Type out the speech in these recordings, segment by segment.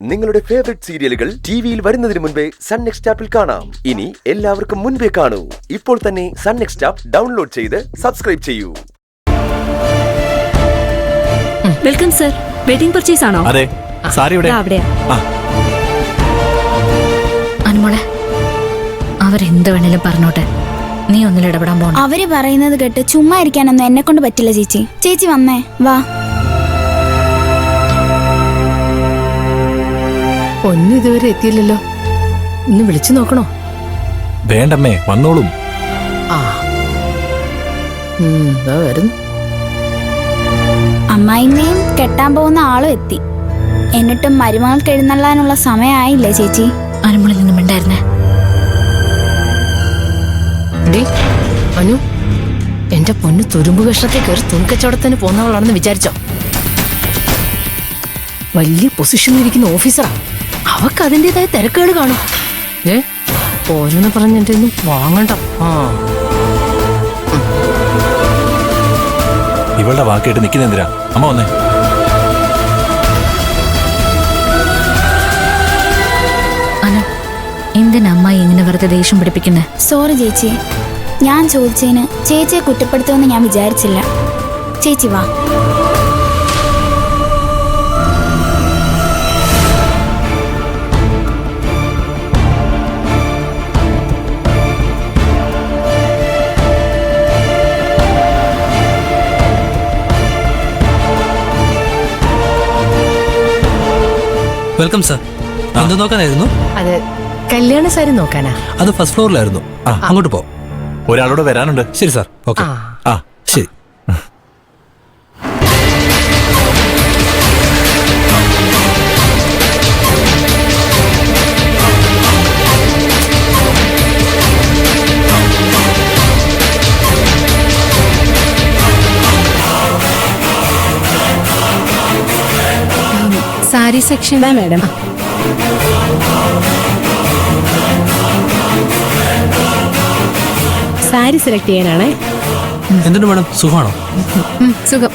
നിങ്ങളുടെ ഫേവറേറ്റ് സീരിയലുകൾ ടിവിയിൽ വരുന്നതിന് മുൻപേ സൺ നെക്സ്റ്റ് ആപ്പിൽ കാണാം. ഇനി എല്ലാവർക്കും മുൻപേ കാണൂ. ഇപ്പോൾ തന്നെ സൺ നെക്സ്റ്റ് ആപ്പ് ഡൗൺലോഡ് ചെയ്ത് സബ്സ്ക്രൈബ് ചെയ്യൂ. Welcome sir. വെഡിംഗ് പർച്ചേസ് ആണോ? അതെ. സാരി ഇവിടെ. അനുമോളെ, അവരെന്ത് വേണേലും പറഞ്ഞോട്ടെ, നീ ഒന്നിൽ ഇടപെടാൻ പോണം. അവര് പറയുന്നത് കേട്ട് ചുമ്മാ ഇരിക്കാനൊന്നും എന്നെ കൊണ്ട് പറ്റില്ല ചേച്ചി. ചേച്ചി വന്നേ, വാ. പൊന്നു ഇതുവരെ എത്തിയില്ലല്ലോ. ഇന്ന് വിളിച്ചു നോക്കണോ? വേണ്ടമ്മേ, വന്നോളും. വരുന്നു. അമ്മായിമ്മയും കെട്ടാൻ പോകുന്ന ആളും എത്തി. എന്നിട്ടും മരുമകൾക്ക് എഴുന്നള്ളാനുള്ള സമയമായില്ലേ ചേച്ചി? അനുമോളിൽ നിന്നും ഉണ്ടായിരുന്നേ. അനു, എന്റെ പൊന്നു തുരുമ്പ് കഷ്ണത്തെ കയറി തുണിക്കച്ചവടത്തിന് പോന്നവളാണെന്ന് വിചാരിച്ചോ? വലിയ പൊസിഷനിൽ ഇരിക്കുന്ന ഓഫീസറാ. അവക്ക് അതിൻ്റെതായ തിരക്കുകൾ കാണും. ഓരോന്ന് പറഞ്ഞ എന്റെ ഒന്നും വാങ്ങണ്ട. ഇവളുടെ വാക്കേട്ട് നിൽക്കുന്ന എന്തിനാ? അമ്മ വന്നേ. അനു, എന്തിനാ അമ്മായി ഇങ്ങനെ വെറുതെ ദേഷ്യം പിടിപ്പിക്കുന്നേ? സോറി ചേച്ചി, ഞാൻ ചോദിച്ചതിന് ചേച്ചിയെ കുറ്റപ്പെടുത്തുമെന്ന് ഞാൻ വിചാരിച്ചില്ല. ചേച്ചി വാ. Welcome sir. എന്ത് നോക്കാനായിരുന്നു? അത് കല്യാണ സാരി നോക്കാനാ. അത് ഫസ്റ്റ് ഫ്ലോറിലായിരുന്നു. അങ്ങോട്ട് പോ. ഒരാളോട് വരാനുണ്ട്. ശരി സാർ. ഓക്കെ. ശരി. Sari section madam. Sari select ചെയ്യാനാണേ. എന്തുണ്ട് മാഡം, സുഖമാണോ? സുഖം.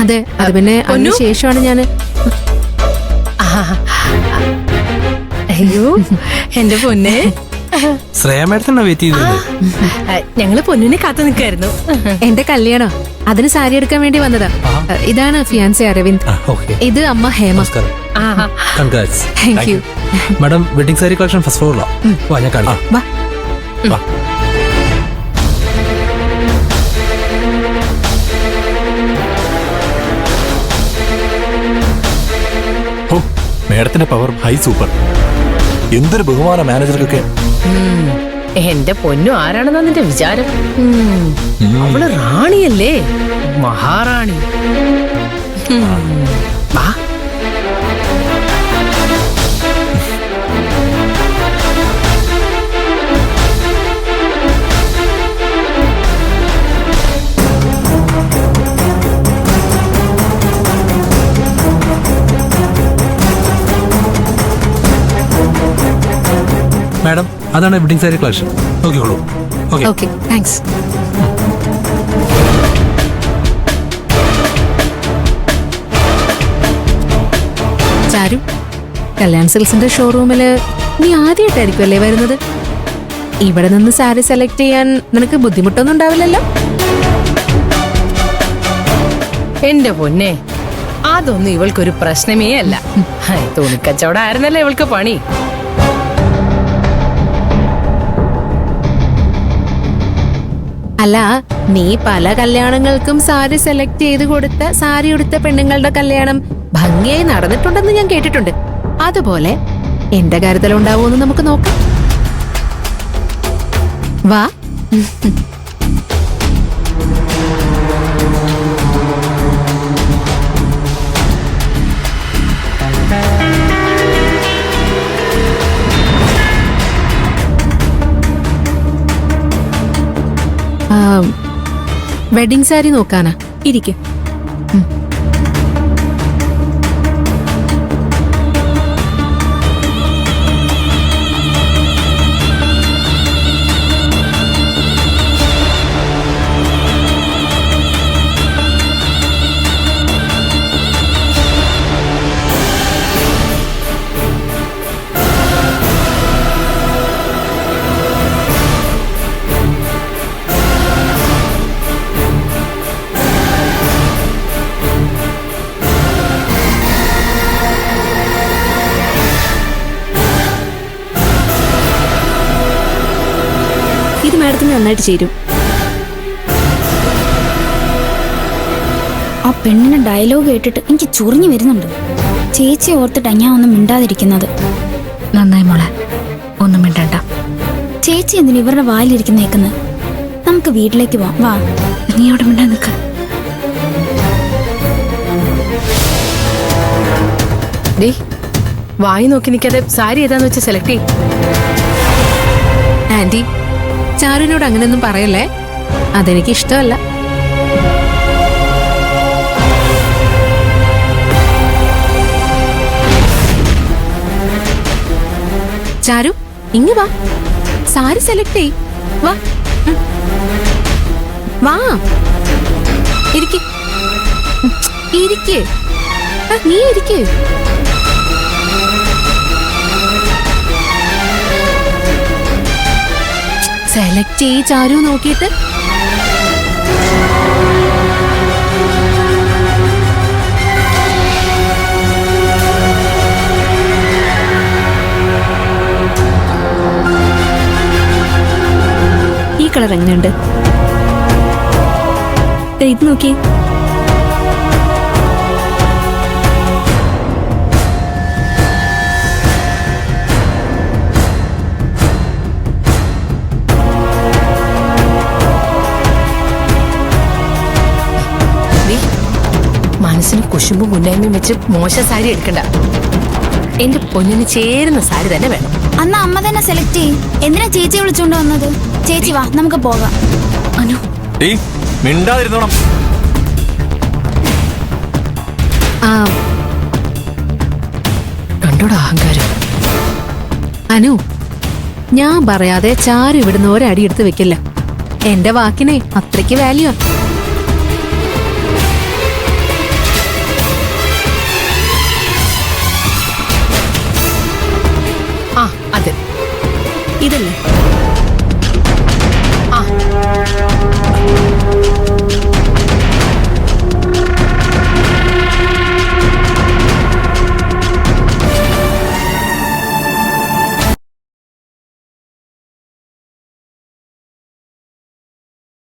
അതെ, അത് പിന്നെ അതിന് ശേഷമാണ് ഞാന്. അയ്യോ എന്റെ പൊന്നെ, ശ്രേയ മാഡത്തിനാ വെയിറ്റ് ചെയ്തത്. ഞങ്ങള് പൊന്നിനെ കാത്തു നിൽക്കായിരുന്നു. എന്റെ കല്യാണം, അതിന് സാരി എടുക്കാൻ വേണ്ടി വന്നതാ. ഇതാണ് ഫിയാൻസി അരവിന്ദ്. ഇത് അമ്മ ഹേമ. നമസ്കാരം. Congrats. Thank you. Madam, wedding sari collection first ഫ്ലോറിലാ. വാ, ഞാൻ കാണിക്കാം. വാ. മേഡത്തിന്റെ പവർ ഹൈ സൂപ്പർ. എന്തൊരു ബഹുമാന മാനേജർക്കൊക്കെ. എന്റെ പൊന്നു, ആരാണെന്നാ നിന്റെ വിചാരം? അവള് റാണിയല്ലേ, മഹാറാണി. വാ. മാഡം, അതാണ് വെഡിങ് സാരി കളക്ഷൻ. നോക്കിക്കോളൂ. Okay, thanks. ചാരു, കല്യാൺ സിൽസിന്റെ ഷോറൂമില് നീ ആദ്യമായിട്ടായിരിക്കും അല്ലേ വരുന്നത്? ഇവിടെ നിന്ന് സാരി സെലക്ട് ചെയ്യാൻ നിനക്ക് ബുദ്ധിമുട്ടൊന്നും ഉണ്ടാവില്ലല്ലോ? എന്റെ പൊന്നെ, അതൊന്നും ഇവൾക്കൊരു പ്രശ്നമേ അല്ല. തുണിക്കച്ചവടം ആയിരുന്നല്ലേ ഇവൾക്ക് പണി. അല്ല, നീ പല കല്യാണങ്ങൾക്കും സാരി സെലക്ട് ചെയ്ത് കൊടുത്ത സാരി ഉടുത്ത പെണ്ണുങ്ങളുടെ കല്യാണം ഭംഗിയായി നടന്നിട്ടുണ്ടെന്ന് ഞാൻ കേട്ടിട്ടുണ്ട്. അതുപോലെ എന്റെ കാര്യത്തിലുണ്ടാവുമെന്ന് നമുക്ക് നോക്കാം. വാ. വെഡിങ് സാരി നോക്കാനാ. ഇരിക്കും. മാഡത്തിന് നന്നായിട്ട് ചേരും. ആ പെണ്ണിന്റെ ഡയലോഗ് കേട്ടിട്ട് എനിക്ക് ചൊറിഞ്ഞു വരുന്നുണ്ട്. ചേച്ചി ഓർത്തിട്ടാ ഞാൻ ഒന്നും മിണ്ടാതിരിക്കുന്നത്. നന്നായി മോളെ, ഒന്നും മിണ്ടണ്ട. ചേച്ചി എന്തിനാ ഇവരുടെ വായിലിരിക്കുന്നേക്കുന്നത്? നമുക്ക് വീട്ടിലേക്ക് പോവാം. വാ. നീ അവിടെ മിണ്ടാ നിൽക്ക. ഡേ, വായി നോക്കി നിൽക്കാതെ സാരി ഏതാന്ന് വെച്ച് സെലക്ട് ചെയ്യും. ആന്റി, ചാരുവിനോട് അങ്ങനെയൊന്നും പറയല്ലേ, അതെനിക്ക് ഇഷ്ടമല്ല. ചാരു, ഇങ്ങ് വാ, സാരി സെലക്ട് ചെയ്. വാ വാ, ഇരിക്ക് ഇരിക്ക്, നീ ഇരിക്ക്. സെലക്ട് ചെയ് ചാരു, നോക്കിയിട്ട്. ഈ കളർ എങ്ങനെയുണ്ട്? ഇത് നോക്കി. മനസ്സിന് കുശുമ്പും മുന്നേമയും വെച്ച് മോശം സാരി എടുക്കണ്ട. എന്റെ പൊന്നിന് ചേരുന്ന സാരി തന്നെ വേണം. അന്ന് അമ്മ തന്നെ സെലക്ട് ചെയ്യും. എന്തിനാ ചേച്ചി വിളിച്ചോണ്ട് വന്നത്? ചേച്ചി വാ, നമുക്ക് പോകാം. അനു, മിണ്ടാതിരുന്നോണം. കണ്ടോടാ അഹങ്കാരം. അനു, ഞാൻ പറയാതെ ചാരു ഇവിടുന്ന് ഒരടി എടുത്ത് വെക്കില്ല. എന്റെ വാക്കിനെ അത്രയ്ക്ക് വാല്യൂ. ആ, അതെ, ഇതല്ലേ